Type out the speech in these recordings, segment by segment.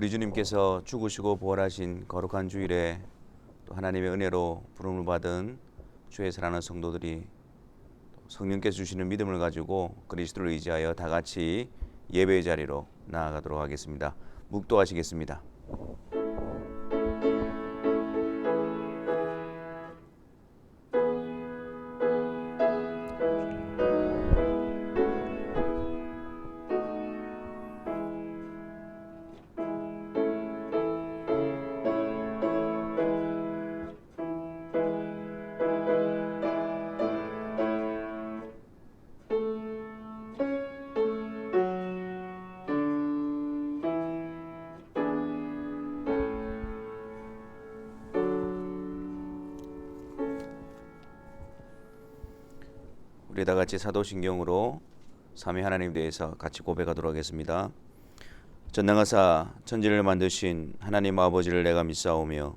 우리 주님께서 죽으시고 부활하신 거룩한 주일에 또 하나님의 은혜로 부름을 받은 주의 사랑하는 성도들이 성령께서 주시는 믿음을 가지고 그리스도를 의지하여 다 같이 예배의 자리로 나아가도록 하겠습니다. 묵도하시겠습니다. 우리 다 같이 사도신경으로 삼위 하나님 대해서 같이 고백하도록 하겠습니다. 전능하사 천지를 만드신 하나님 아버지를 내가 믿사오며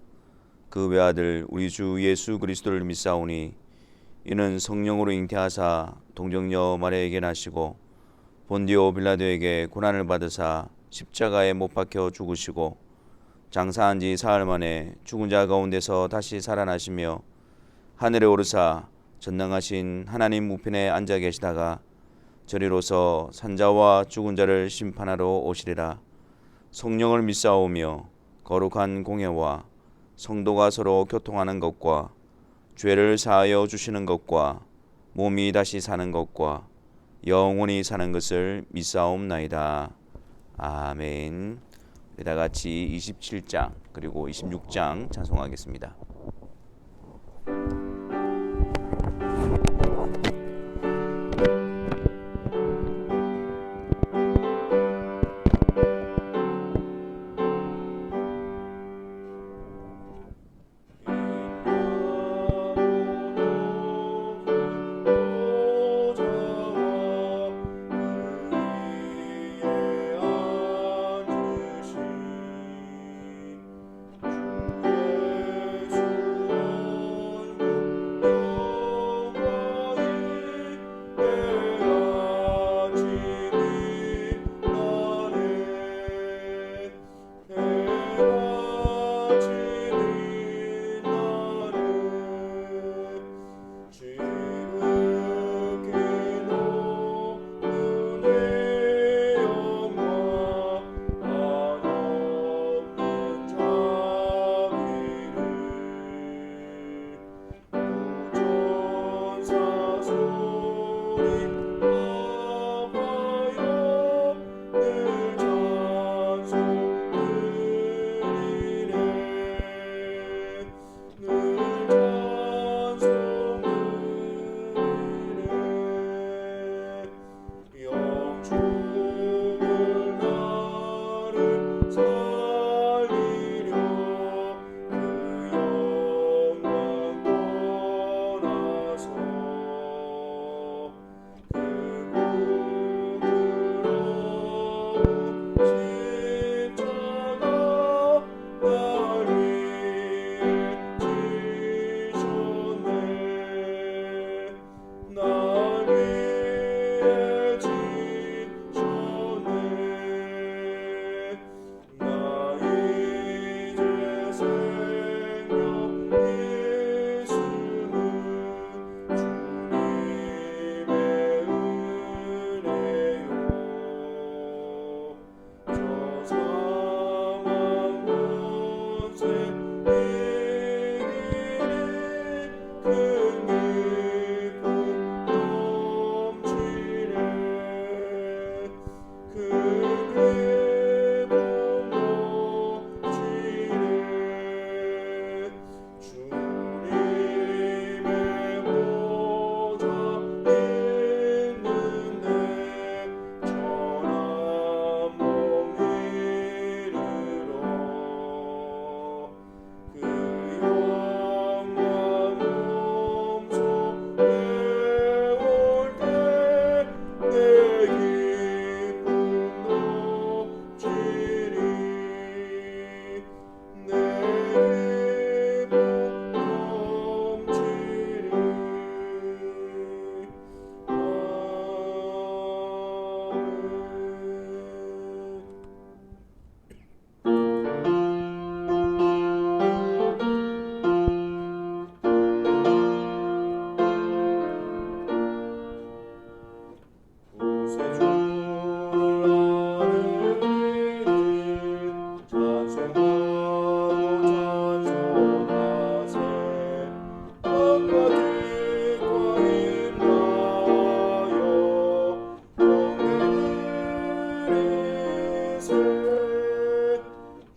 그 외아들 우리 주 예수 그리스도를 믿사오니 이는 성령으로 잉태하사 동정녀 마리아에게 나시고 본디오 빌라도에게 고난을 받으사 십자가에 못 박혀 죽으시고 장사한 지 사흘 만에 죽은 자 가운데서 다시 살아나시며 하늘에 오르사 전능하신 하나님 우편에 앉아 계시다가 저리로서 산자와 죽은 자를 심판하러 오시리라. 성령을 믿사오며 거룩한 공회와 성도가 서로 교통하는 것과 죄를 사하여 주시는 것과 몸이 다시 사는 것과 영원히 사는 것을 믿사옵나이다. 아멘. 우리 다 같이 27장 그리고 26장 찬송하겠습니다. 주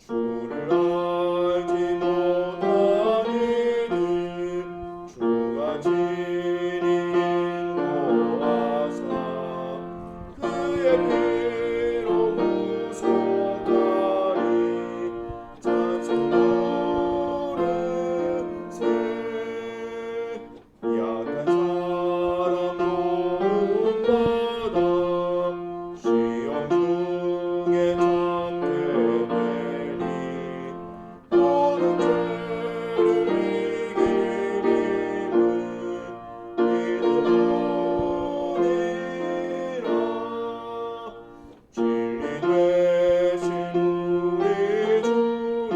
주를 알지 못하니는 주가 진히 인도하사 그의 피로 구속하니 찬송 부르세 약한 사람 도움받아 시험 중에 참게 되니 모든 죄를 이길 힘은 믿음으리라 진리 되신 우리 주는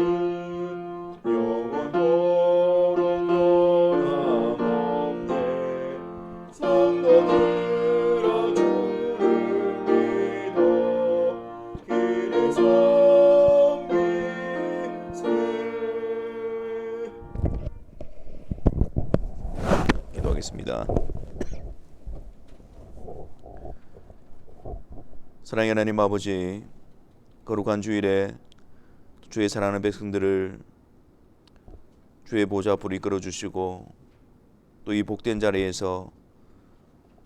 영원토록 변함없네 성도들아 주를 믿어 길을 섬기세. 기도하겠습니다. 사랑의 하나님 아버지, 거룩한 주일에 주의 사랑하는 백성들을 주의 보좌 앞으로 이끌어 주시고 또 이 복된 자리에서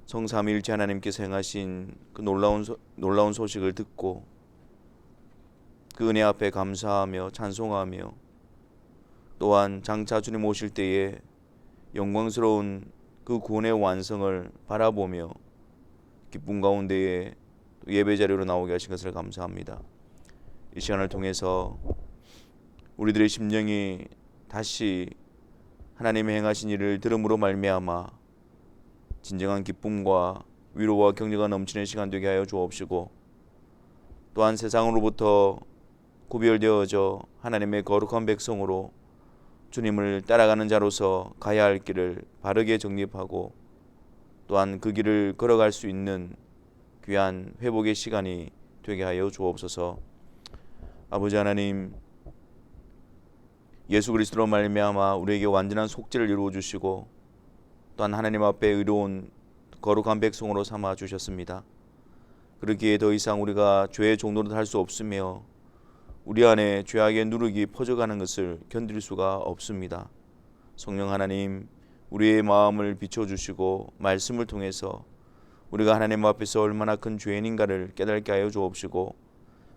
성삼위일체 하나님께서 행하신 그 놀라운 소식을 듣고 그 은혜 앞에 감사하며 찬송하며 또한 장차 주님 오실 때에 영광스러운 그 구원의 완성을 바라보며 기쁨 가운데에 예배 자리로 나오게 하신 것을 감사합니다. 이 시간을 통해서 우리들의 심령이 다시 하나님의 행하신 일을 들음으로 말미암아 진정한 기쁨과 위로와 격려가 넘치는 시간 되게 하여 주옵시고 또한 세상으로부터 구별되어져 하나님의 거룩한 백성으로 주님을 따라가는 자로서 가야 할 길을 바르게 정립하고 또한 그 길을 걸어갈 수 있는 귀한 회복의 시간이 되게 하여 주옵소서. 아버지 하나님, 예수 그리스도로 말미암아 우리에게 완전한 속죄를 이루어 주시고 또한 하나님 앞에 의로운 거룩한 백성으로 삼아 주셨습니다. 그러기에 더 이상 우리가 죄의 종노릇 할 수 없으며 우리 안에 죄악의 누룩이 퍼져가는 것을 견딜 수가 없습니다. 성령 하나님, 우리의 마음을 비춰주시고 말씀을 통해서 우리가 하나님 앞에서 얼마나 큰 죄인인가를 깨닫게 하여 주옵시고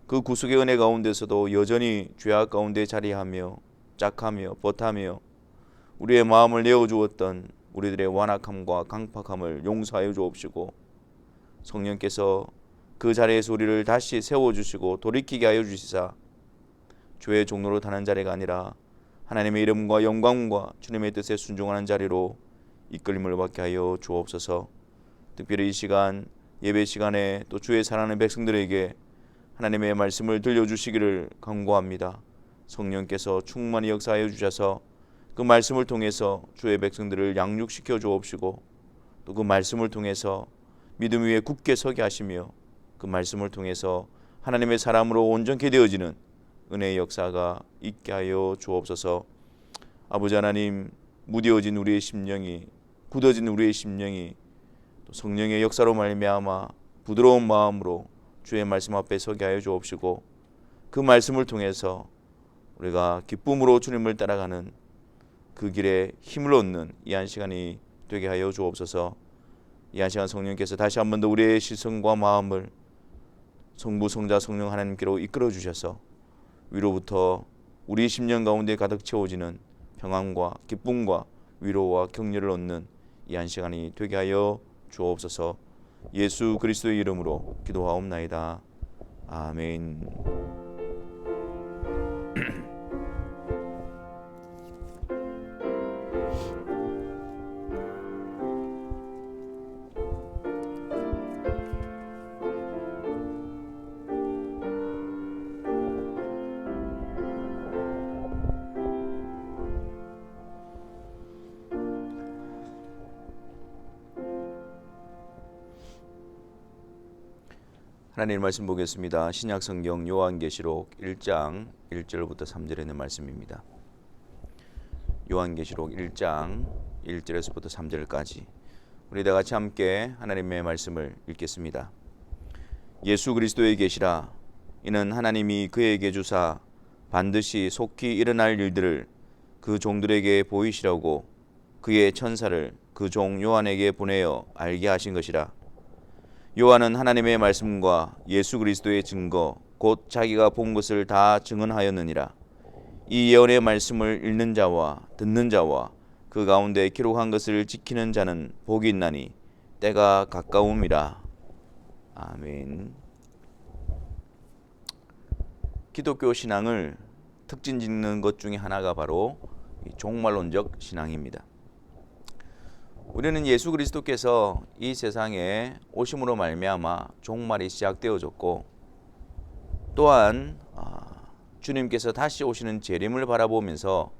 그 구속의 은혜 가운데서도 여전히 죄악 가운데 자리하며 짝하며 버타며 우리의 마음을 내어주었던 우리들의 완악함과 강팍함을 용서하여 주옵시고 성령께서 그 자리에서 우리를 다시 세워주시고 돌이키게 하여 주시사 죄의 종로로 타는 자리가 아니라 하나님의 이름과 영광과 주님의 뜻에 순종하는 자리로 이끌림을 받게 하여 주옵소서. 특별히 이 시간 예배 시간에 또 주의 사랑하는 백성들에게 하나님의 말씀을 들려주시기를 간구합니다. 성령께서 충만히 역사하여 주셔서 그 말씀을 통해서 주의 백성들을 양육시켜 주옵시고 또 그 말씀을 통해서 믿음 위에 굳게 서게 하시며 그 말씀을 통해서 하나님의 사람으로 온전케 되어지는 은혜의 역사가 있게 하여 주옵소서. 아버지 하나님, 무뎌진 우리의 심령이 굳어진 우리의 심령이 또 성령의 역사로 말미암아 부드러운 마음으로 주의 말씀 앞에 서게 하여 주옵시고 그 말씀을 통해서 우리가 기쁨으로 주님을 따라가는 그 길에 힘을 얻는 이 한 시간이 되게 하여 주옵소서. 이 한 시간 성령께서 다시 한 번 더 우리의 시선과 마음을 성부, 성자, 성령 하나님께로 이끌어 주셔서 위로부터 우리 심령 가운데 가득 채워지는 평안과 기쁨과 위로와 격려를 얻는 이 한 시간이 되게 하여 주옵소서. 예수 그리스도의 이름으로 기도하옵나이다. 아멘. 하나님의 말씀 보겠습니다. 신약성경 요한계시록 1장 1절부터 3절에 있는 말씀입니다. 요한계시록 1장 1절에서부터 3절까지 우리 다 같이 함께 하나님의 말씀을 읽겠습니다. 예수 그리스도의 계시라 이는 하나님이 그에게 주사 반드시 속히 일어날 일들을 그 종들에게 보이시려고 그의 천사를 그 종 요한에게 보내어 알게 하신 것이라. 요한은 하나님의 말씀과 예수 그리스도의 증거 곧 자기가 본 것을 다 증언하였느니라. 이 예언의 말씀을 읽는 자와 듣는 자와 그 가운데 기록한 것을 지키는 자는 복이 있나니 때가 가까움이라. 아멘. 기독교 신앙을 특징 짓는 것 중에 하나가 바로 종말론적 신앙입니다. 우리는 예수 그리스도께서 이 세상에 오심으로 말미암아 종말이 시작되어졌고, 또한 주님께서 다시 오시는 재림을 바라보면서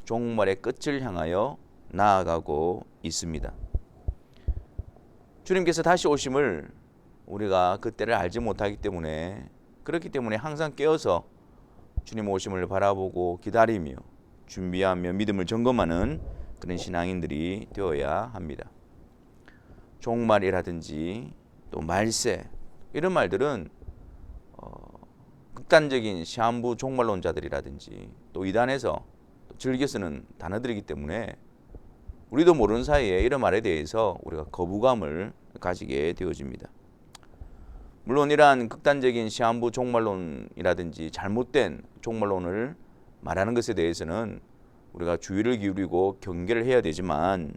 종말의 끝을 향하여 나아가고 있습니다. 주님께서 다시 오심을 우리가 그때를 알지 못하기 때문에, 그렇기 때문에 항상 깨어서 주님 오심을 바라보고 기다리며 준비하며 믿음을 점검하는 그런 신앙인들이 되어야 합니다. 종말이라든지 또 말세, 이런 말들은 극단적인 시한부 종말론자들이라든지 또 이단에서 즐겨 쓰는 단어들이기 때문에 우리도 모르는 사이에 이런 말에 대해서 우리가 거부감을 가지게 되어집니다. 물론 이러한 극단적인 시한부 종말론이라든지 잘못된 종말론을 말하는 것에 대해서는 우리가 주의를 기울이고 경계를 해야 되지만,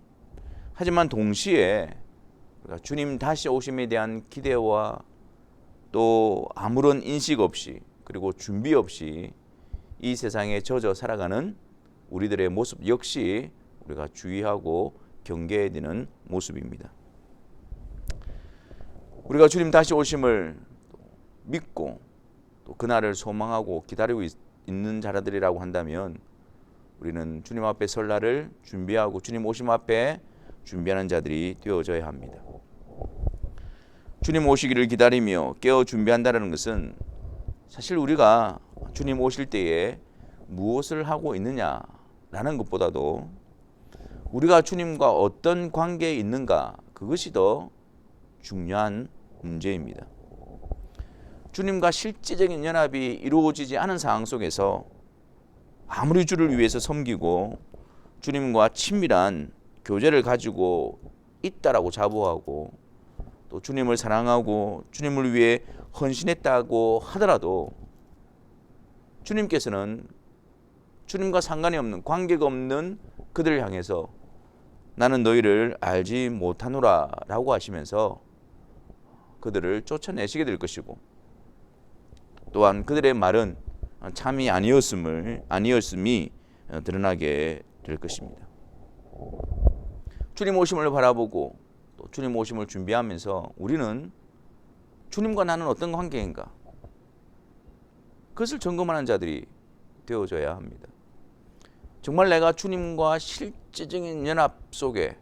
하지만 동시에 우리가 주님 다시 오심에 대한 기대와 또 아무런 인식 없이 그리고 준비 없이 이 세상에 젖어 살아가는 우리들의 모습 역시 우리가 주의하고 경계해야 되는 모습입니다. 우리가 주님 다시 오심을 믿고 또 그날을 소망하고 기다리고 있는 자들이라고 한다면, 우리는 주님 앞에 설 날을 준비하고 주님 오심 앞에 준비하는 자들이 되어져야 합니다. 주님 오시기를 기다리며 깨어 준비한다는 것은 사실 우리가 주님 오실 때에 무엇을 하고 있느냐라는 것보다도 우리가 주님과 어떤 관계에 있는가, 그것이 더 중요한 문제입니다. 주님과 실제적인 연합이 이루어지지 않은 상황 속에서 아무리 주를 위해서 섬기고 주님과 친밀한 교제를 가지고 있다라고 자부하고 또 주님을 사랑하고 주님을 위해 헌신했다고 하더라도 주님께서는 주님과 상관이 없는, 관계가 없는 그들을 향해서 나는 너희를 알지 못하노라 라고 하시면서 그들을 쫓아내시게 될 것이고, 또한 그들의 말은 참이 아니었음이 드러나게 될 것입니다. 주님 오심을 바라보고 또 주님 오심을 준비하면서 우리는 주님과 나는 어떤 관계인가, 그것을 점검하는 자들이 되어져야 합니다. 정말 내가 주님과 실제적인 연합 속에,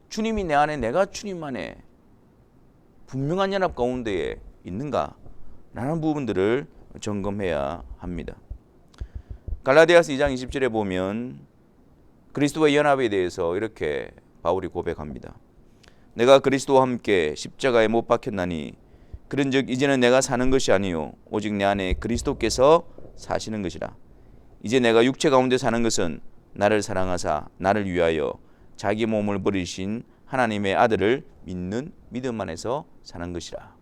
주님이 내 안에, 내가 주님 안에 분명한 연합 가운데에 있는가 라는 부분들을 점검해야 합니다. 갈라디아서 2장 20절에 보면 그리스도의 연합에 대해서 이렇게 바울이 고백합니다. 내가 그리스도와 함께 십자가에 못 박혔나니 그런즉 이제는 내가 사는 것이 아니요 오직 내 안에 그리스도께서 사시는 것이라. 이제 내가 육체 가운데 사는 것은 나를 사랑하사 나를 위하여 자기 몸을 버리신 하나님의 아들을 믿는 믿음 안에서 사는 것이라.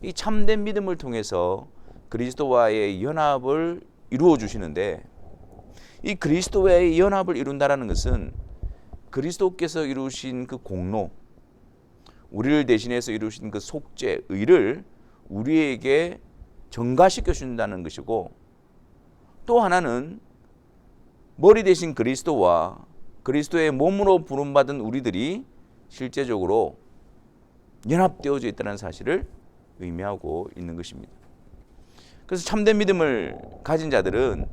이 참된 믿음을 통해서 그리스도와의 연합을 이루어 주시는데, 이 그리스도와의 연합을 이룬다라는 것은 그리스도께서 이루신 그 공로, 우리를 대신해서 이루신 그 속죄, 의를 우리에게 전가시켜 준다는 것이고, 또 하나는 머리 대신 그리스도와 그리스도의 몸으로 부름받은 우리들이 실제적으로 연합되어져 있다는 사실을 의미하고 있는 것입니다. 그래서 참된 믿음을 가진 자들은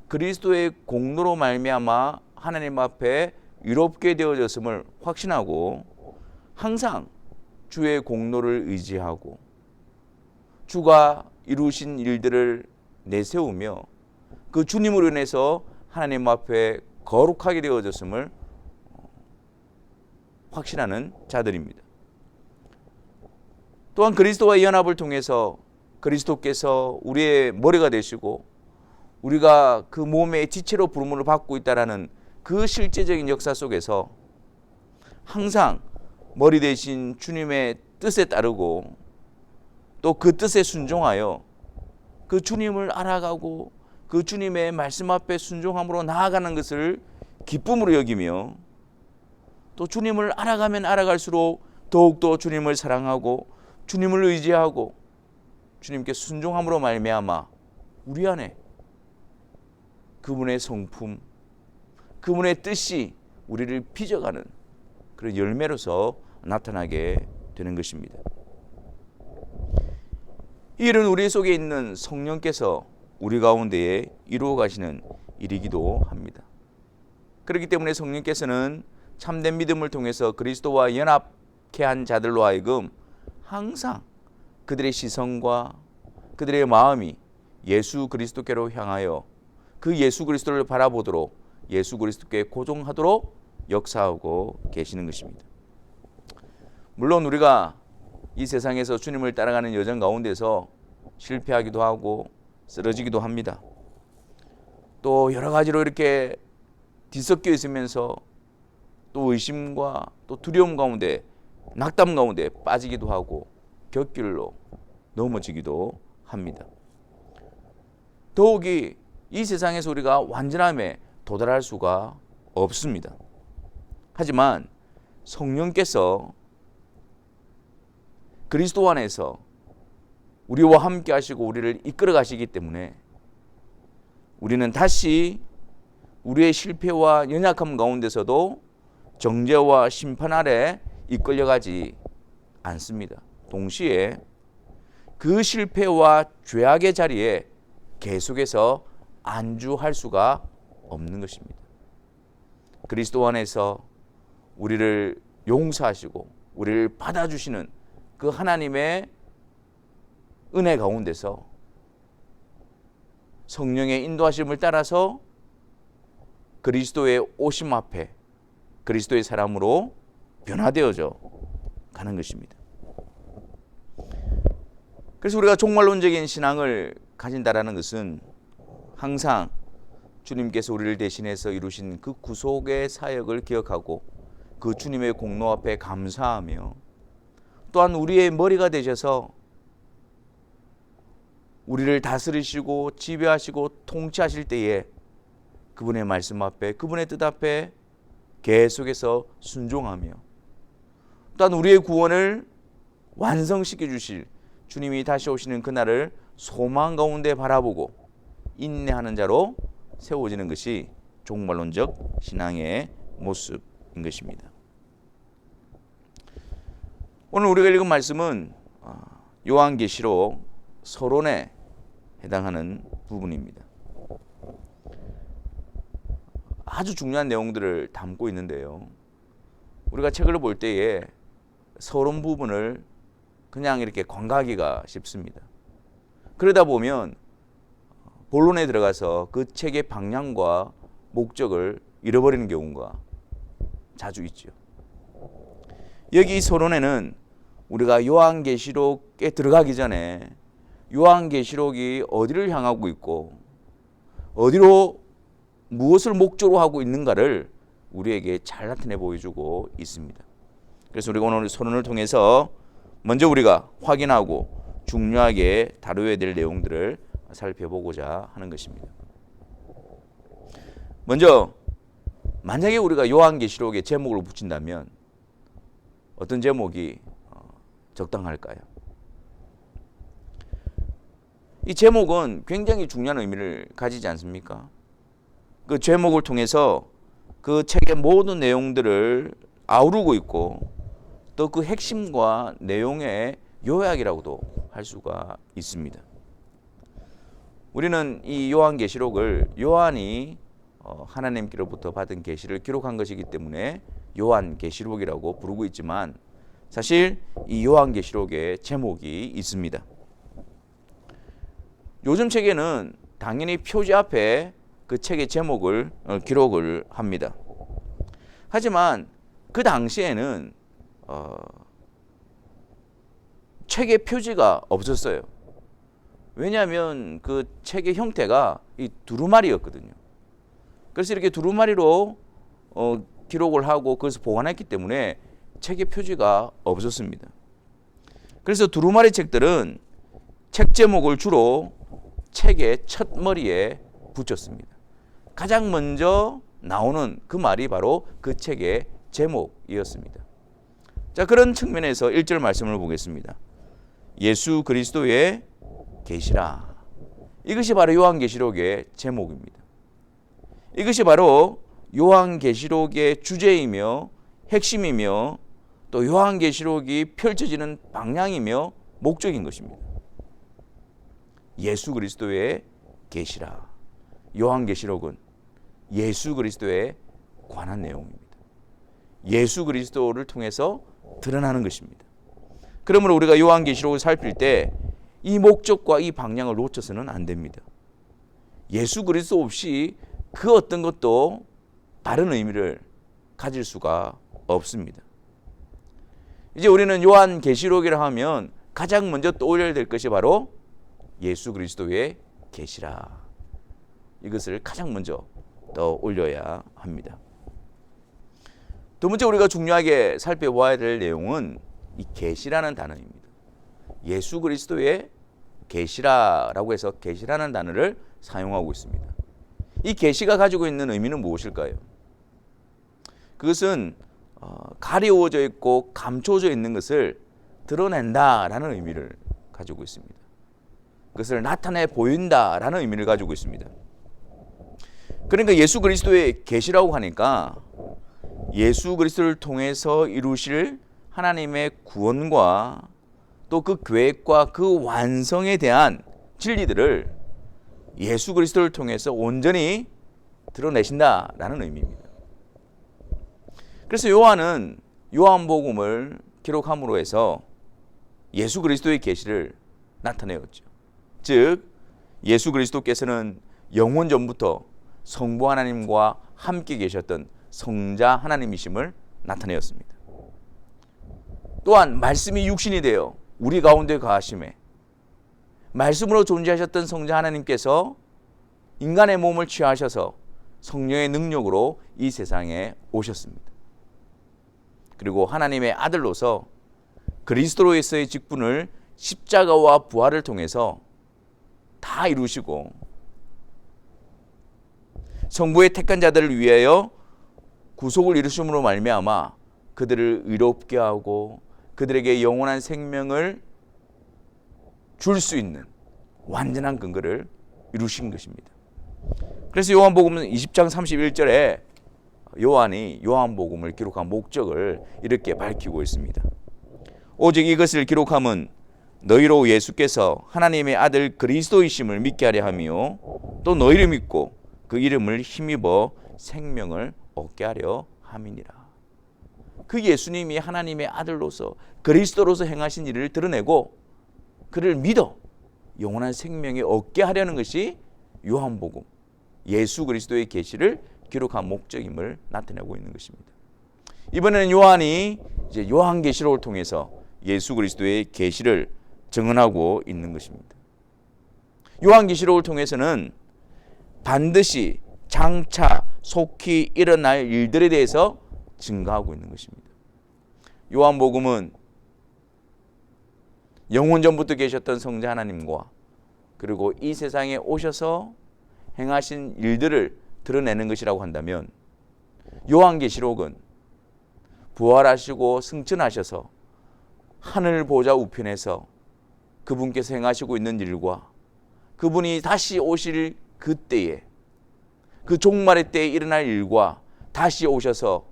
그리스도의 공로로 말미암아 하나님 앞에 의롭게 되어졌음을 확신하고 항상 주의 공로를 의지하고 주가 이루신 일들을 내세우며 그 주님으로 인해서 하나님 앞에 거룩하게 되어졌음을 확신하는 자들입니다. 또한 그리스도와 연합을 통해서 그리스도께서 우리의 머리가 되시고 우리가 그 몸의 지체로 부름을 받고 있다라는 그 실제적인 역사 속에서 항상 머리 대신 주님의 뜻에 따르고 또 그 뜻에 순종하여 그 주님을 알아가고 그 주님의 말씀 앞에 순종함으로 나아가는 것을 기쁨으로 여기며 또 주님을 알아가면 알아갈수록 더욱더 주님을 사랑하고 주님을 의지하고 주님께 순종함으로 말미암아 우리 안에 그분의 성품, 그분의 뜻이 우리를 빚어가는 그런 열매로서 나타나게 되는 것입니다. 이 일은 우리 속에 있는 성령께서 우리 가운데에 이루어 가시는 일이기도 합니다. 그렇기 때문에 성령께서는 참된 믿음을 통해서 그리스도와 연합케 한 자들로 하여금 항상 그들의 시선과 그들의 마음이 예수 그리스도께로 향하여 그 예수 그리스도를 바라보도록 예수 그리스도께 고종하도록 역사하고 계시는 것입니다. 물론 우리가 이 세상에서 주님을 따라가는 여정 가운데서 실패하기도 하고 쓰러지기도 합니다. 또 여러 가지로 이렇게 뒤섞여 있으면서 또 의심과 또 두려움 가운데 낙담 가운데 빠지기도 하고 곁길로 넘어지기도 합니다. 더욱이 이 세상에서 우리가 완전함에 도달할 수가 없습니다. 하지만 성령께서 그리스도 안에서 우리와 함께 하시고 우리를 이끌어 가시기 때문에 우리는 다시 우리의 실패와 연약함 가운데서도 정죄와 심판 아래 이끌려가지 않습니다. 동시에 그 실패와 죄악의 자리에 계속해서 안주할 수가 없는 것입니다. 그리스도 안에서 우리를 용서하시고 우리를 받아주시는 그 하나님의 은혜 가운데서 성령의 인도하심을 따라서 그리스도의 오심 앞에 그리스도의 사람으로 변화되어져 가는 것입니다. 그래서 우리가 종말론적인 신앙을 가진다라는 것은 항상 주님께서 우리를 대신해서 이루신 그 구속의 사역을 기억하고 그 주님의 공로 앞에 감사하며 또한 우리의 머리가 되셔서 우리를 다스리시고 지배하시고 통치하실 때에 그분의 말씀 앞에 그분의 뜻 앞에 계속해서 순종하며 또한 우리의 구원을 완성시켜 주실 주님이 다시 오시는 그날을 소망 가운데 바라보고 인내하는 자로 세워지는 것이 종말론적 신앙의 모습인 것입니다. 오늘 우리가 읽은 말씀은 요한계시록 서론에 해당하는 부분입니다. 아주 중요한 내용들을 담고 있는데요. 우리가 책을 볼 때에 서론 부분을 그냥 이렇게 관가하기가 쉽습니다. 그러다 보면 본론에 들어가서 그 책의 방향과 목적을 잃어버리는 경우가 자주 있죠. 여기 이 서론에는 우리가 요한계시록에 들어가기 전에 요한계시록이 어디를 향하고 있고 어디로 무엇을 목적으로 하고 있는가를 우리에게 잘 나타내 보여주고 있습니다. 그래서 우리가 오늘 서론을 통해서 먼저 우리가 확인하고 중요하게 다루어야 될 내용들을 살펴보고자 하는 것입니다. 먼저 만약에 우리가 요한계시록에 제목을 붙인다면 어떤 제목이 적당할까요? 이 제목은 굉장히 중요한 의미를 가지지 않습니까? 그 제목을 통해서 그 책의 모든 내용들을 아우르고 있고 또 그 핵심과 내용의 요약이라고도 할 수가 있습니다. 우리는 이 요한계시록을 요한이 하나님께로부터 받은 계시를 기록한 것이기 때문에 요한계시록이라고 부르고 있지만 사실 이 요한계시록에 제목이 있습니다. 요즘 책에는 당연히 표지 앞에 그 책의 제목을 기록을 합니다. 하지만 그 당시에는 책의 표지가 없었어요. 왜냐하면 그 책의 형태가 이 두루마리였거든요. 그래서 이렇게 두루마리로 기록을 하고 그것을 보관했기 때문에 책의 표지가 없었습니다. 그래서 두루마리 책들은 책 제목을 주로 책의 첫 머리에 붙였습니다. 가장 먼저 나오는 그 말이 바로 그 책의 제목이었습니다. 자, 그런 측면에서 1절 말씀을 보겠습니다. 예수 그리스도의 계시라. 이것이 바로 요한계시록의 제목입니다. 이것이 바로 요한계시록의 주제이며 핵심이며 또 요한계시록이 펼쳐지는 방향이며 목적인 것입니다. 예수 그리스도의 계시라. 요한계시록은 예수 그리스도에 관한 내용입니다. 예수 그리스도를 통해서 드러나는 것입니다. 그러므로 우리가 요한계시록을 살필 때 이 목적과 이 방향을 놓쳐서는 안 됩니다. 예수 그리스도 없이 그 어떤 것도 다른 의미를 가질 수가 없습니다. 이제 우리는 요한계시록이라 하면 가장 먼저 떠올려야 될 것이 바로 예수 그리스도의 계시라. 이것을 가장 먼저 떠올려야 합니다. 두 번째 우리가 중요하게 살펴봐야 될 내용은 이 계시라는 단어입니다. 예수 그리스도의 계시라라고 해서 계시라는 단어를 사용하고 있습니다. 이 계시가 가지고 있는 의미는 무엇일까요? 그것은 가리워져 있고 감춰져 있는 것을 드러낸다라는 의미를 가지고 있습니다. 그것을 나타내 보인다라는 의미를 가지고 있습니다. 그러니까 예수 그리스도의 계시라고 하니까 예수 그리스도를 통해서 이루실 하나님의 구원과 또 그 계획과 그 완성에 대한 진리들을 예수 그리스도를 통해서 온전히 드러내신다라는 의미입니다. 그래서 요한은 요한복음을 기록함으로 해서 예수 그리스도의 계시를 나타내었죠. 즉 예수 그리스도께서는 영원 전부터 성부 하나님과 함께 계셨던 성자 하나님이심을 나타내었습니다. 또한 말씀이 육신이 되어 우리 가운데 거하심에 말씀으로 존재하셨던 성자 하나님께서 인간의 몸을 취하셔서 성령의 능력으로 이 세상에 오셨습니다. 그리고 하나님의 아들로서 그리스도로서의 직분을 십자가와 부활을 통해서 다 이루시고 성부의 택한 자들을 위하여 구속을 이루심으로 말미암아 그들을 의롭게 하고 그들에게 영원한 생명을 줄 수 있는 완전한 근거를 이루신 것입니다. 그래서 요한복음은 20장 31절에 요한이 요한복음을 기록한 목적을 이렇게 밝히고 있습니다. 오직 이것을 기록함은 너희로 예수께서 하나님의 아들 그리스도이심을 믿게 하려 함이요 또 너희를 믿고 그 이름을 힘입어 생명을 얻게 하려 함이니라. 그 예수님이 하나님의 아들로서 그리스도로서 행하신 일을 드러내고 그를 믿어 영원한 생명이 얻게 하려는 것이 요한복음, 예수 그리스도의 계시를 기록한 목적임을 나타내고 있는 것입니다. 이번에는 요한이 이제 요한계시록을 통해서 예수 그리스도의 계시를 증언하고 있는 것입니다. 요한계시록을 통해서는 반드시 장차 속히 일어날 일들에 대해서 증거하고 있는 것입니다. 요한복음은 영원 전부터 계셨던 성자 하나님과 그리고 이 세상에 오셔서 행하신 일들을 드러내는 것이라고 한다면 요한계시록은 부활하시고 승천하셔서 하늘 보좌 우편에서 그분께서 행하시고 있는 일과 그분이 다시 오실 그때에 그 종말의 때에 일어날 일과 다시 오셔서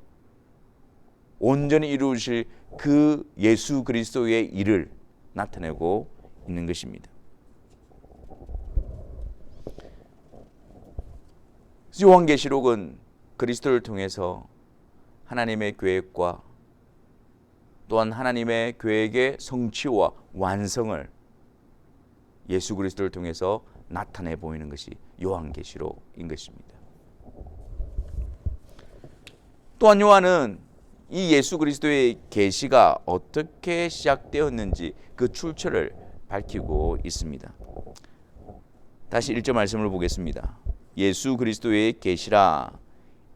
온전히 이루실 그 예수 그리스도의 일을 나타내고 있는 것입니다. 요한계시록은 그리스도를 통해서 하나님의 계획과 또한 하나님의 계획의 성취와 완성을 예수 그리스도를 통해서 나타내 보이는 것이 요한계시록인 것입니다. 또한 요한은 이 예수 그리스도의 계시가 어떻게 시작되었는지 그 출처를 밝히고 있습니다. 다시 1절 말씀을 보겠습니다. 예수 그리스도의 계시라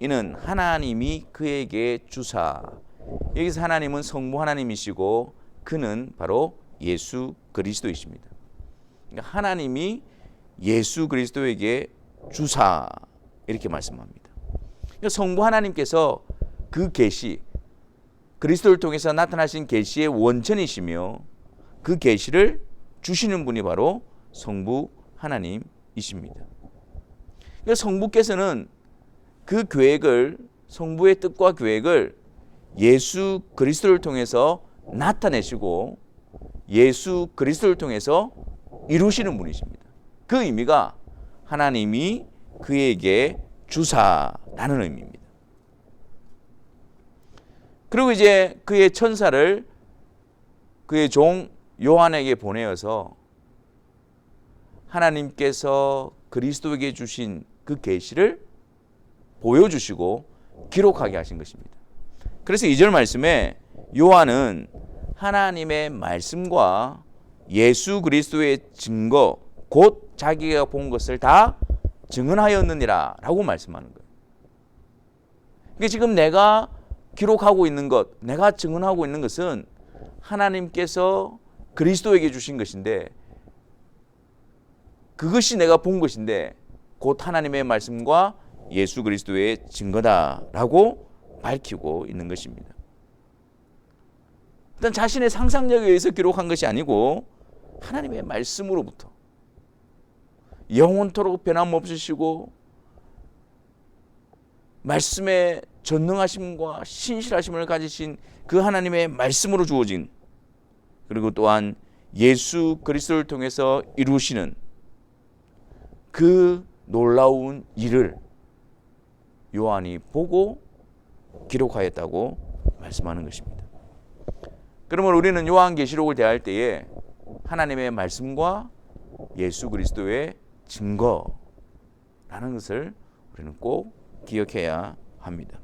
이는 하나님이 그에게 주사. 여기서 하나님은 성부 하나님이시고 그는 바로 예수 그리스도이십니다. 그러니까 하나님이 예수 그리스도에게 주사 이렇게 말씀합니다. 그러니까 성부 하나님께서 그 계시, 그리스도를 통해서 나타나신 계시의 원천이시며 그 계시를 주시는 분이 바로 성부 하나님이십니다. 그러니까 성부께서는 그 계획을, 성부의 뜻과 계획을 예수 그리스도를 통해서 나타내시고 예수 그리스도를 통해서 이루시는 분이십니다. 그 의미가 하나님이 그에게 주사라는 의미입니다. 그리고 이제 그의 천사를 그의 종 요한에게 보내어서 하나님께서 그리스도에게 주신 그 계시를 보여주시고 기록하게 하신 것입니다. 그래서 2절 말씀에 요한은 하나님의 말씀과 예수 그리스도의 증거 곧 자기가 본 것을 다 증언하였느니라 라고 말씀하는 거예요. 그러니까 지금 내가 기록하고 있는 것, 내가 증언하고 있는 것은 하나님께서 그리스도에게 주신 것인데 그것이 내가 본 것인데 곧 하나님의 말씀과 예수 그리스도의 증거다라고 밝히고 있는 것입니다. 일단 자신의 상상력에 의해서 기록한 것이 아니고 하나님의 말씀으로부터 영원토록 변함없으시고 말씀의 전능하심과 신실하심을 가지신 그 하나님의 말씀으로 주어진 그리고 또한 예수 그리스도를 통해서 이루시는 그 놀라운 일을 요한이 보고 기록하였다고 말씀하는 것입니다. 그러면 우리는 요한계시록을 대할 때에 하나님의 말씀과 예수 그리스도의 증거라는 것을 우리는 꼭 기억해야 합니다.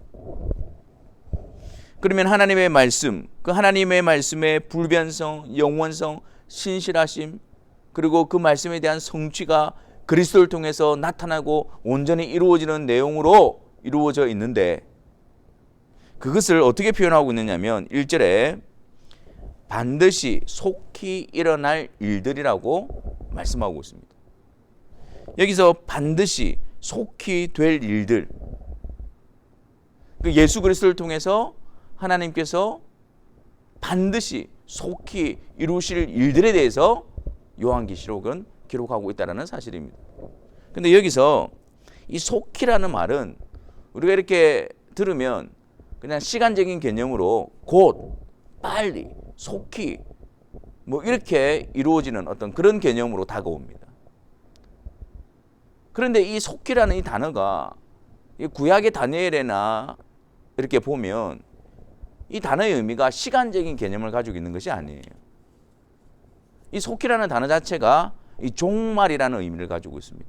그러면 하나님의 말씀, 그 하나님의 말씀의 불변성, 영원성, 신실하심 그리고 그 말씀에 대한 성취가 그리스도를 통해서 나타나고 온전히 이루어지는 내용으로 이루어져 있는데 그것을 어떻게 표현하고 있느냐면 1절에 반드시 속히 일어날 일들이라고 말씀하고 있습니다. 여기서 반드시 속히 될 일들, 예수 그리스도를 통해서 하나님께서 반드시 속히 이루실 일들에 대해서 요한계시록은 기록하고 있다는 사실입니다. 근데 여기서 이 속히라는 말은 우리가 이렇게 들으면 그냥 시간적인 개념으로 곧, 빨리, 속히 뭐 이렇게 이루어지는 어떤 그런 개념으로 다가옵니다. 그런데 이 속히라는 이 단어가 구약의 다니엘에나 이렇게 보면 이 단어의 의미가 시간적인 개념을 가지고 있는 것이 아니에요. 이 속히라는 단어 자체가 이 종말이라는 의미를 가지고 있습니다.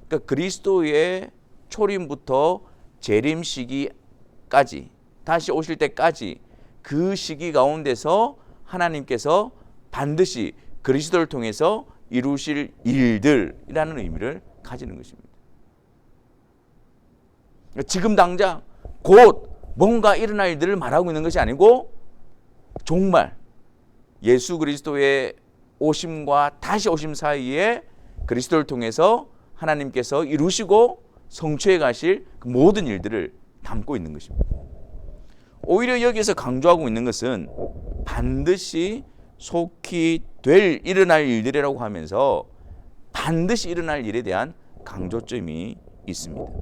그러니까 그리스도의 초림부터 재림 시기까지 다시 오실 때까지 그 시기 가운데서 하나님께서 반드시 그리스도를 통해서 이루실 일들이라는 의미를 가지는 것입니다. 지금 당장 곧 뭔가 일어날 일들을 말하고 있는 것이 아니고 정말 예수 그리스도의 오심과 다시 오심 사이에 그리스도를 통해서 하나님께서 이루시고 성취해 가실 그 모든 일들을 담고 있는 것입니다. 오히려 여기서 강조하고 있는 것은 반드시 속히 일어날 일들이라고 하면서 반드시 일어날 일에 대한 강조점이 있습니다.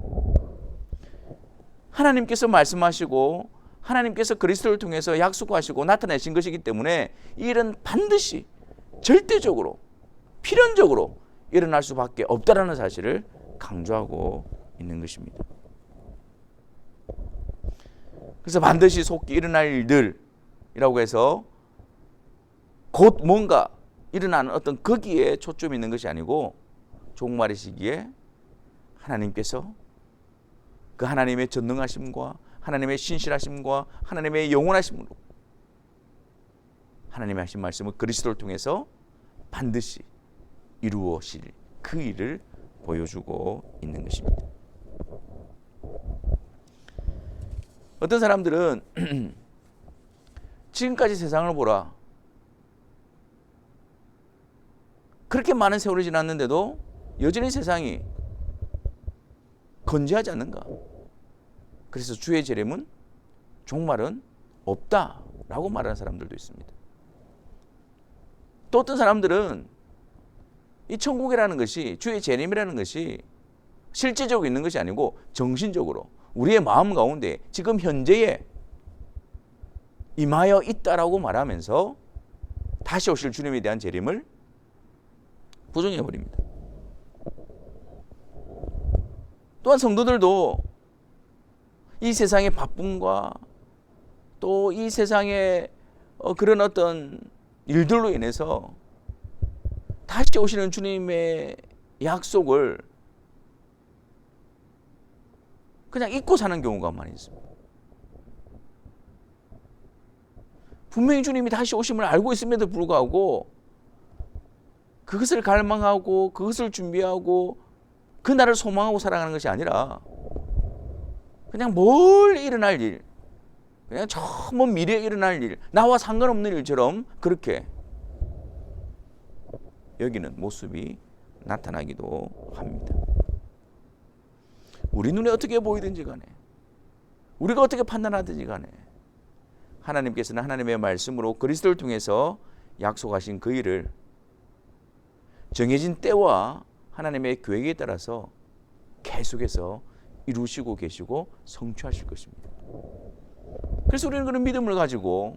하나님께서 말씀하시고 하나님께서 그리스도를 통해서 약속하시고 나타내신 것이기 때문에 이 일은 반드시 절대적으로 필연적으로 일어날 수밖에 없다라는 사실을 강조하고 있는 것입니다. 그래서 반드시 속히 일어날 일들이라고 해서 곧 뭔가 일어나는 어떤 거기에 초점이 있는 것이 아니고 종말의 시기에 하나님께서 그 하나님의 전능하심과 하나님의 신실하심과 하나님의 영원하심으로 하나님의 하신 말씀을 그리스도를 통해서 반드시 이루어질 그 일을 보여주고 있는 것입니다. 어떤 사람들은 지금까지 세상을 보라. 그렇게 많은 세월이 지났는데도 여전히 세상이 건재하지 않는가? 그래서 주의 재림은 종말은 없다라고 말하는 사람들도 있습니다. 또 어떤 사람들은 이 천국이라는 것이, 주의 재림이라는 것이 실제적으로 있는 것이 아니고 정신적으로 우리의 마음 가운데 지금 현재에 임하여 있다라고 말하면서 다시 오실 주님에 대한 재림을 부정해 버립니다. 또한 성도들도 이 세상의 바쁨과 또 이 세상의 그런 어떤 일들로 인해서 다시 오시는 주님의 약속을 그냥 잊고 사는 경우가 많이 있습니다. 분명히 주님이 다시 오심을 알고 있음에도 불구하고 그것을 갈망하고 그것을 준비하고 그날을 소망하고 살아가는 것이 아니라 그냥 멀리 일어날 일, 그냥 저 먼 미래에 일어날 일, 나와 상관없는 일처럼 그렇게 여기는 모습이 나타나기도 합니다. 우리 눈에 어떻게 보이든지 간에, 우리가 어떻게 판단하든지 간에 하나님께서는 하나님의 말씀으로 그리스도를 통해서 약속하신 그 일을 정해진 때와 하나님의 계획에 따라서 계속해서 이루시고 계시고 성취하실 것입니다. 그래서 우리는 그런 믿음을 가지고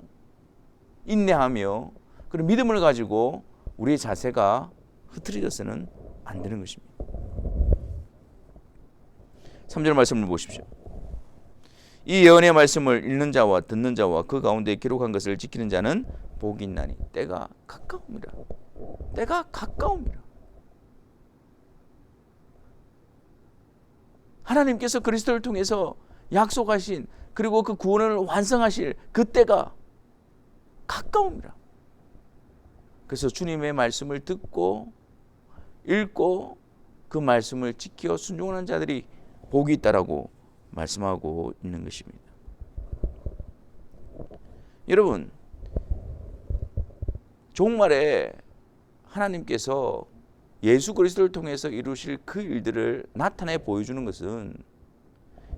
인내하며 그런 믿음을 가지고 우리의 자세가 흐트러져서는 안 되는 것입니다. 3절 말씀을 보십시오. 이 예언의 말씀을 읽는 자와 듣는 자와 그 가운데 기록한 것을 지키는 자는 복이 있나니 때가 가까웁니다. 때가 가까웁니다. 하나님께서 그리스도를 통해서 약속하신 그리고 그 구원을 완성하실 그 때가 가까웁니다. 그래서 주님의 말씀을 듣고 읽고 그 말씀을 지켜 순종하는 자들이 복이 있다라고 말씀하고 있는 것입니다. 여러분, 종말에 하나님께서 예수 그리스도를 통해서 이루실 그 일들을 나타내 보여주는 것은,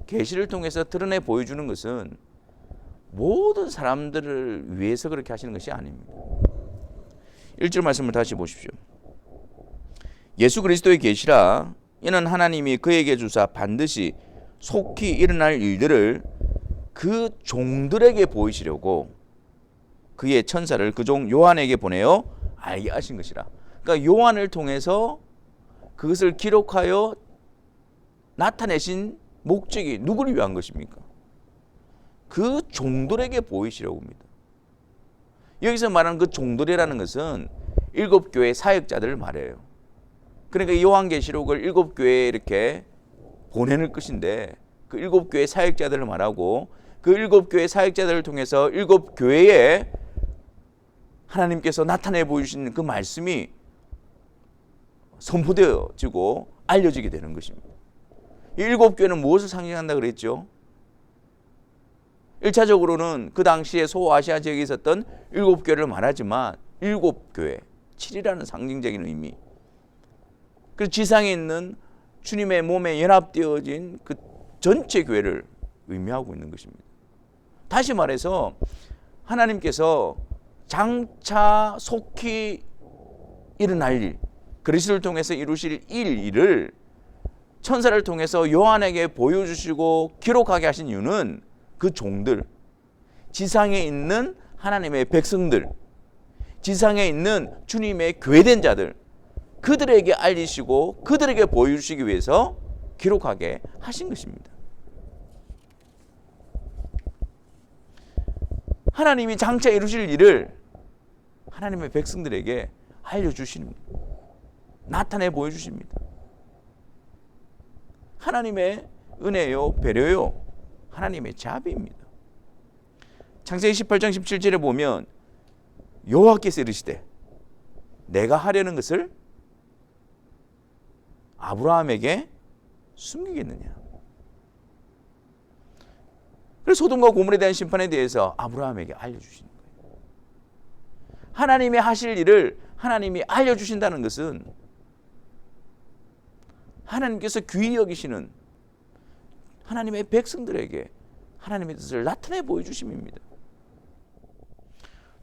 계시를 통해서 드러내 보여주는 것은 모든 사람들을 위해서 그렇게 하시는 것이 아닙니다. 1절 말씀을 다시 보십시오. 예수 그리스도의 계시라 이는 하나님이 그에게 주사 반드시 속히 일어날 일들을 그 종들에게 보이시려고 그의 천사를 그 종 요한에게 보내어 알게 하신 것이라. 그러니까 요한을 통해서 그것을 기록하여 나타내신 목적이 누구를 위한 것입니까? 그 종들에게 보이시려고 합니다. 여기서 말하는 그 종들이라는 것은 7교회 사역자들을 말해요. 그러니까 요한계시록을 7교회에 이렇게 보내는 것인데 그 7교회 사역자들을 말하고 그 7교회 사역자들을 통해서 7교회에 하나님께서 나타내 보이신 그 말씀이 선포되어지고 알려지게 되는 것입니다. 이 7교회는 무엇을 상징한다 그랬죠? 1차적으로는 그 당시에 소아시아 지역에 있었던 7교회를 말하지만 7교회, 7이라는 상징적인 의미, 그리고 지상에 있는 주님의 몸에 연합되어진 그 전체 교회를 의미하고 있는 것입니다. 다시 말해서 하나님께서 장차 속히 일어날 일, 그리스도를 통해서 이루실 일을 천사를 통해서 요한에게 보여주시고 기록하게 하신 이유는 그 종들, 지상에 있는 하나님의 백성들, 지상에 있는 주님의 교회된 자들, 그들에게 알리시고 그들에게 보여주시기 위해서 기록하게 하신 것입니다. 하나님이 장차 이루실 일을 하나님의 백성들에게 알려주십니다. 나타내 보여주십니다. 하나님의 은혜요, 배려요. 하나님의 자비입니다. 창세기 18장 17절에 보면 여호와께서 이르시되 내가 하려는 것을 아브라함에게 숨기겠느냐. 그래서 소돔과 고모라에 대한 심판에 대해서 아브라함에게 알려주시는 거예요. 하나님이 하실 일을 하나님이 알려주신다는 것은 하나님께서 귀히 여기시는 하나님의 백성들에게 하나님의 뜻을 나타내 보여주심입니다.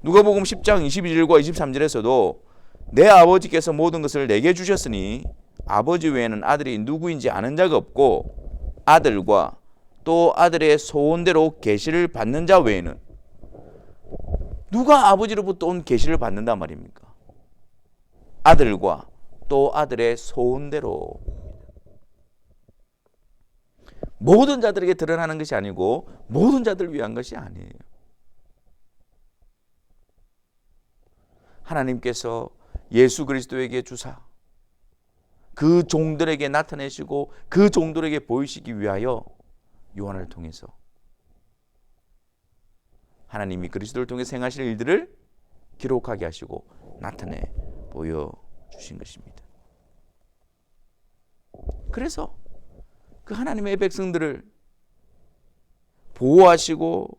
누가복음 10장 22절과 23절에서도 내 아버지께서 모든 것을 내게 주셨으니 아버지 외에는 아들이 누구인지 아는 자가 없고 아들과 또 아들의 소원대로 계시를 받는 자 외에는, 누가 아버지로부터 온 계시를 받는단 말입니까? 아들과 또 아들의 소원대로. 모든 자들에게 드러나는 것이 아니고 모든 자들을 위한 것이 아니에요. 하나님께서 예수 그리스도에게 주사 그 종들에게 나타내시고 그 종들에게 보이시기 위하여 요한을 통해서 하나님이 그리스도를 통해 행하실 일들을 기록하게 하시고 나타내 보여주신 것입니다. 그래서 그 하나님의 백성들을 보호하시고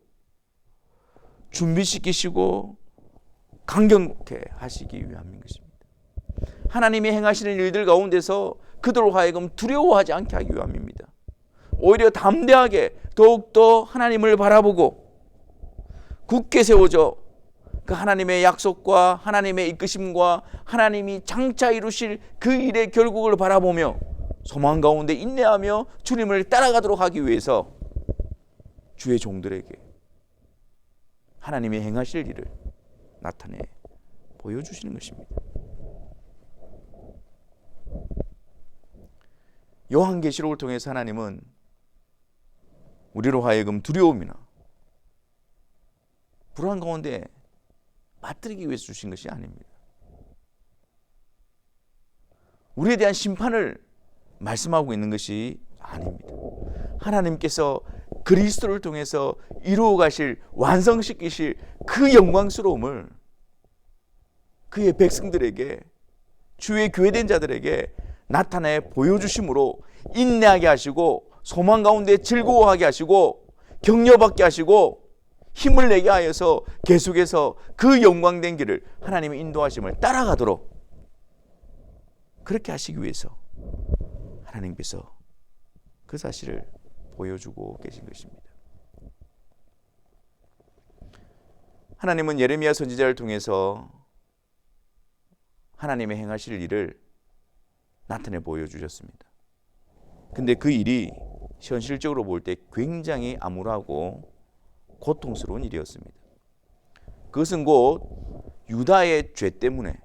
준비시키시고 강경케 하시기 위함인 것입니다. 하나님이 행하시는 일들 가운데서 그들로 하여금 두려워하지 않게 하기 위함입니다. 오히려 담대하게 더욱더 하나님을 바라보고 굳게 세워져 그 하나님의 약속과 하나님의 이끄심과 하나님이 장차 이루실 그 일의 결국을 바라보며 소망 가운데 인내하며 주님을 따라가도록 하기 위해서 주의 종들에게 하나님이 행하실 일을 나타내 보여주시는 것입니다. 요한계시록을 통해서 하나님은 우리로 하여금 두려움이나 불안 가운데 빠뜨리기 위해서 주신 것이 아닙니다. 우리에 대한 심판을 말씀하고 있는 것이 아닙니다. 하나님께서 그리스도를 통해서 이루어 가실, 완성시키실 그 영광스러움을 그의 백성들에게, 주의 교회된 자들에게 나타내 보여주심으로 인내하게 하시고 소망 가운데 즐거워하게 하시고 격려받게 하시고 힘을 내게 하여서 계속해서 그 영광된 길을 하나님의 인도하심을 따라가도록 그렇게 하시기 위해서 하나님께서 그 사실을 보여주고 계신 것입니다. 하나님은 예레미야 선지자를 통해서 하나님의 행하실 일을 나타내 보여주셨습니다. 근데 그 일이 현실적으로 볼 때 굉장히 암울하고 고통스러운 일이었습니다. 그것은 곧 유다의 죄 때문에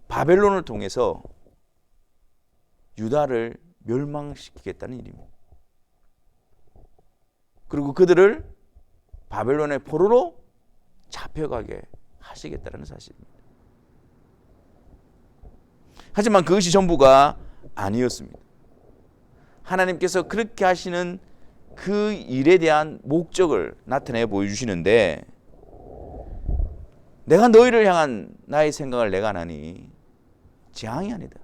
바벨론을 통해서 유다를 멸망시키겠다는 일입니다. 그리고 그들을 바벨론의 포로로 잡혀가게 하시겠다는 사실입니다. 하지만 그것이 전부가 아니었습니다. 하나님께서 그렇게 하시는 그 일에 대한 목적을 나타내 보여주시는데, 내가 너희를 향한 나의 생각을 내가 하나니 재앙이 아니다,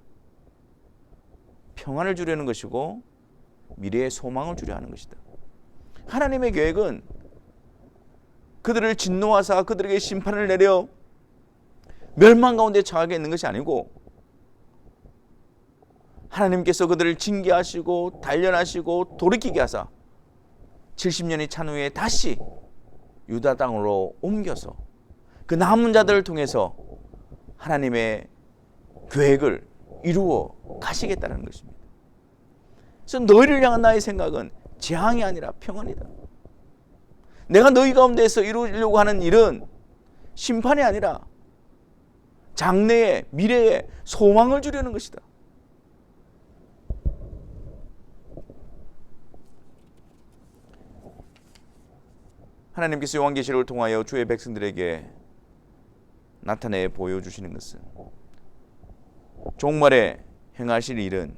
평안을 주려는 것이고 미래의 소망을 주려 하는 것이다. 하나님의 계획은 그들을 진노하사 그들에게 심판을 내려 멸망 가운데 처하게 있는 것이 아니고, 하나님께서 그들을 징계하시고 단련하시고 돌이키게 하사 70년이 찬 후에 다시 유다 땅으로 옮겨서 그 남은 자들을 통해서 하나님의 계획을 이루어 가시겠다는 것입니다. 그래서 너희를 향한 나의 생각은 재앙이 아니라 평안이다. 내가 너희 가운데서 이루려고 하는 일은 심판이 아니라 장래의 미래의 소망을 주려는 것이다. 하나님께서 요한계시록을 통하여 주의 백성들에게 나타내 보여주시는 것은 종말에 행하실 일은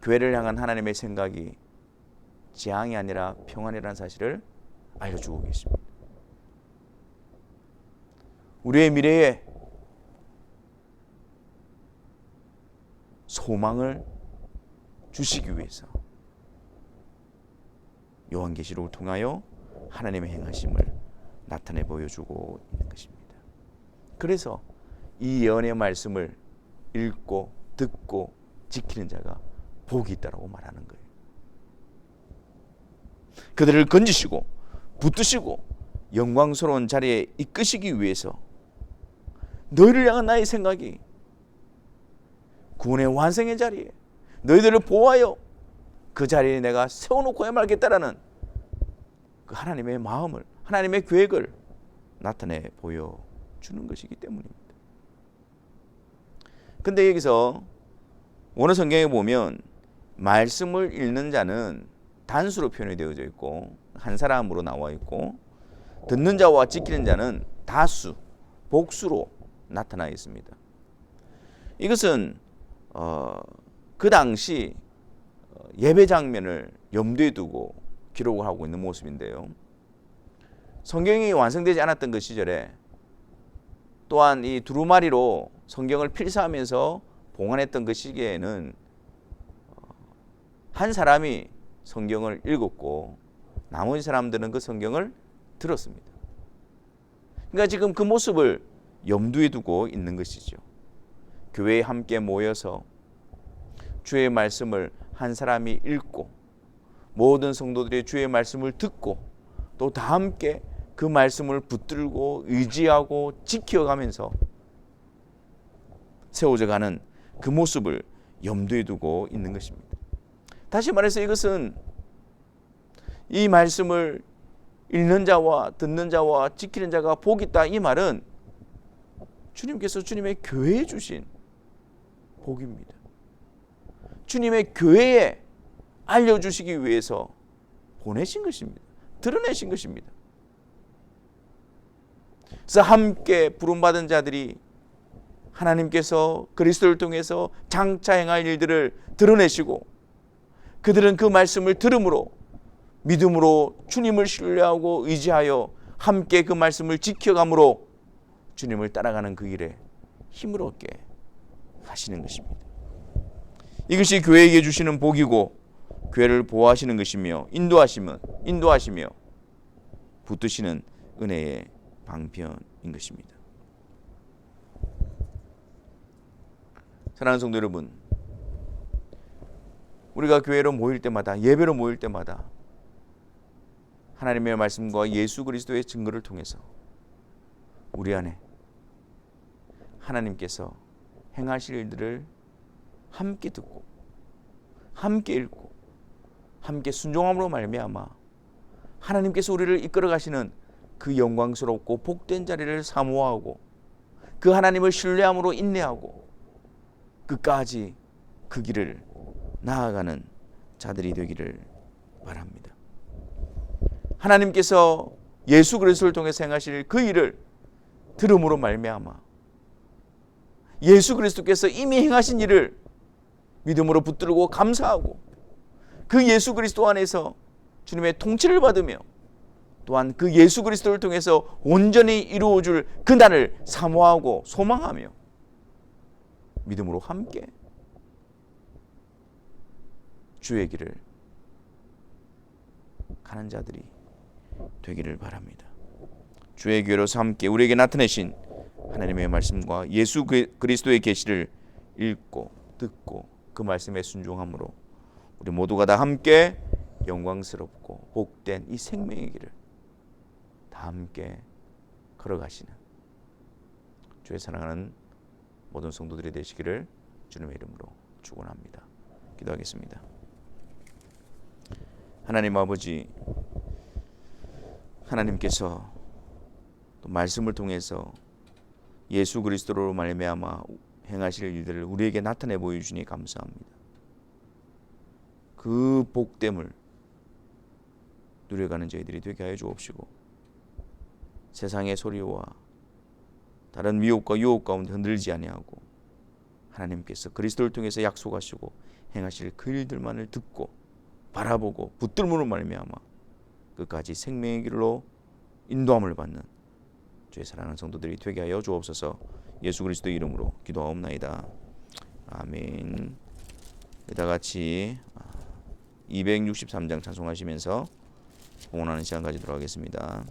교회를 향한 하나님의 생각이 재앙이 아니라 평안이라는 사실을 알려주고 계십니다. 우리의 미래에 소망을 주시기 위해서 요한계시록을 통하여 하나님의 행하심을 나타내 보여주고 있는 것입니다. 그래서 이 예언의 말씀을 읽고 듣고 지키는 자가 복이 있다고 말하는 거예요. 그들을 건지시고 붙드시고 영광스러운 자리에 이끄시기 위해서 너희를 향한 나의 생각이 구원의 완성의 자리에 너희들을 보호하여 그 자리에 내가 세워놓고야 말겠다라는 그 하나님의 마음을, 하나님의 계획을 나타내 보여주는 것이기 때문입니다. 근데 여기서 오늘 성경에 보면 말씀을 읽는 자는 단수로 표현이 되어져 있고 한 사람으로 나와 있고 듣는 자와 지키는 자는 다수, 복수로 나타나 있습니다. 이것은 그 당시 예배 장면을 염두에 두고 기록을 하고 있는 모습인데요. 성경이 완성되지 않았던 그 시절에 또한 이 두루마리로 성경을 필사하면서 봉헌했던 그 시기에는 한 사람이 성경을 읽었고 나머지 사람들은 그 성경을 들었습니다. 그러니까 지금 그 모습을 염두에 두고 있는 것이죠. 교회에 함께 모여서 주의 말씀을 한 사람이 읽고 모든 성도들이 주의 말씀을 듣고 또 다 함께 그 말씀을 붙들고 의지하고 지켜가면서 세워져 가는 그 모습을 염두에 두고 있는 것입니다. 다시 말해서 이것은 이 말씀을 읽는 자와 듣는 자와 지키는 자가 복이 있다, 이 말은 주님께서 주님의 교회에 주신 복입니다. 주님의 교회에 알려주시기 위해서 보내신 것입니다. 드러내신 것입니다. 그래서 함께 부름받은 자들이 하나님께서 그리스도를 통해서 장차 행할 일들을 드러내시고 그들은 그 말씀을 들음으로 믿음으로 주님을 신뢰하고 의지하여 함께 그 말씀을 지켜감으로 주님을 따라가는 그 일에 힘을 얻게 하시는 것입니다. 이것이 교회에게 주시는 복이고 교회를 보호하시는 것이며 인도하시며 붙드시는 은혜의 방편인 것입니다. 사랑하는 성도 여러분, 우리가 교회로 모일 때마다, 예배로 모일 때마다 하나님의 말씀과 예수 그리스도의 증거를 통해서 우리 안에 하나님께서 행하실 일들을 함께 듣고 함께 읽고 함께 순종함으로 말미암아 하나님께서 우리를 이끌어 가시는 그 영광스럽고 복된 자리를 사모하고 그 하나님을 신뢰함으로 인내하고 끝까지 그 길을 나아가는 자들이 되기를 바랍니다. 하나님께서 예수 그리스도를 통해서 행하실 그 일을 들음으로 말미암아 예수 그리스도께서 이미 행하신 일을 믿음으로 붙들고 감사하고 그 예수 그리스도 안에서 주님의 통치를 받으며 또한 그 예수 그리스도를 통해서 온전히 이루어줄 그날을 사모하고 소망하며 믿음으로 함께 주의 길을 가는 자들이 되기를 바랍니다. 주의 교회로서 함께 우리에게 나타내신 하나님의 말씀과 예수 그리스도의 계시를 읽고 듣고 그 말씀에 순종함으로 우리 모두가 다 함께 영광스럽고 복된 이 생명의 길을 다 함께 걸어가시는 주의 사랑하는 모든 성도들이 되시기를 주님의 이름으로 축원합니다. 기도하겠습니다. 하나님 아버지, 하나님께서 또 말씀을 통해서 예수 그리스도로 말미암아 행하실 일들을 우리에게 나타내 보여주시니 감사합니다. 그 복됨을 누려가는 저희들이 되게 하여 주옵시고 세상의 소리와 다른 미혹과 유혹 가운데 흔들지 아니하고 하나님께서 그리스도를 통해서 약속하시고 행하실 그 일들만을 듣고 바라보고 붙들므로 말미암아 끝까지 생명의 길로 인도함을 받는 주의 사랑하는 성도들이 되게 하여 주옵소서. 예수 그리스도의 이름으로 기도하옵나이다. 아멘. 다 같이 263장 찬송하시면서 봉헌하는 시간 가지도록 하겠습니다.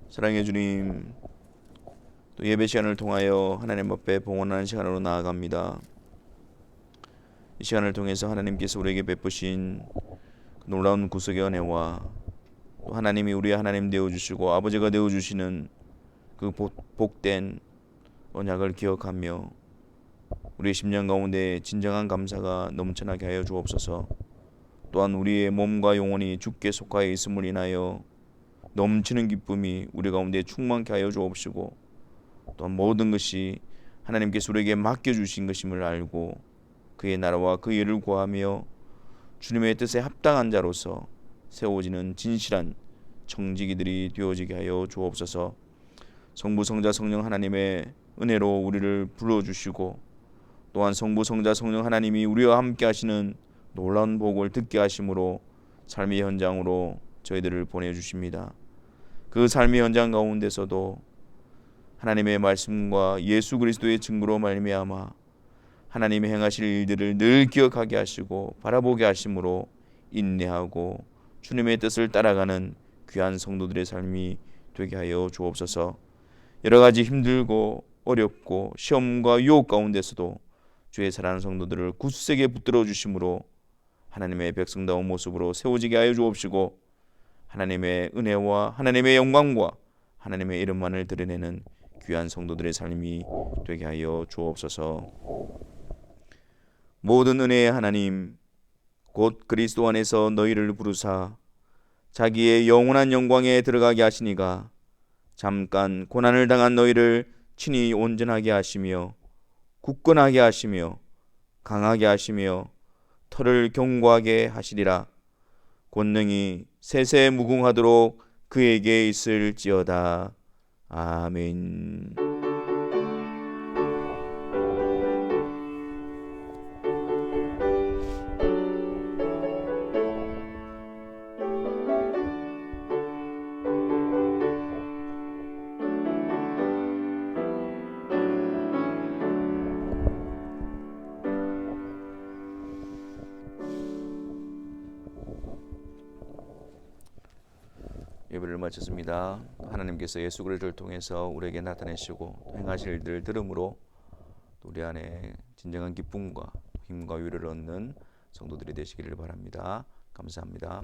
사랑해 주님, 또 예배 시간을 통하여 하나님 앞에 봉헌하는 시간으로 나아갑니다. 이 시간을 통해서 하나님께서 우리에게 베푸신 놀라운 구속의 은혜와 또 하나님이 우리의 하나님 되어주시고 아버지가 되어주시는 그 복된 언약을 기억하며 우리의 심령 가운데 진정한 감사가 넘쳐나게 하여 주옵소서. 또한 우리의 몸과 영혼이 주께 속하여 있음을 인하여 넘치는 기쁨이 우리 가운데 충만케 하여 주옵시고, 또한 모든 것이 하나님께서 우리에게 맡겨주신 것임을 알고 그의 나라와 그 일을 구하며 주님의 뜻에 합당한 자로서 세워지는 진실한 청지기들이 되어지게 하여 주옵소서. 성부 성자 성령 하나님의 은혜로 우리를 불러주시고, 또한 성부 성자 성령 하나님이 우리와 함께 하시는 놀라운 복을 듣게 하심으로 삶의 현장으로 저희들을 보내주십니다. 그 삶의 현장 가운데서도 하나님의 말씀과 예수 그리스도의 증거로 말미암아 하나님이 행하실 일들을 늘 기억하게 하시고 바라보게 하심으로 인내하고 주님의 뜻을 따라가는 귀한 성도들의 삶이 되게 하여 주옵소서. 여러 가지 힘들고 어렵고 시험과 유혹 가운데서도 주의 사랑하는 성도들을 굳세게 붙들어 주심으로 하나님의 백성다운 모습으로 세워지게 하여 주옵시고, 하나님의 은혜와 하나님의 영광과 하나님의 이름만을 드러내는 귀한 성도들의 삶이 되게 하여 주옵소서. 모든 은혜의 하나님 곧 그리스도 안에서 너희를 부르사 자기의 영원한 영광에 들어가게 하시니가 잠깐 고난을 당한 너희를 친히 온전하게 하시며 굳건하게 하시며 강하게 하시며 터를 견고하게 하시리라. 권능이 세세 무궁하도록 그에게 있을지어다. 아멘. 예배를 마쳤습니다. 하나님께서 예수 그리스도를 통해서 우리에게 나타내시고 행하실 일들을 들음으로 우리 안에 진정한 기쁨과 힘과 위로를 얻는 성도들이 되시기를 바랍니다. 감사합니다.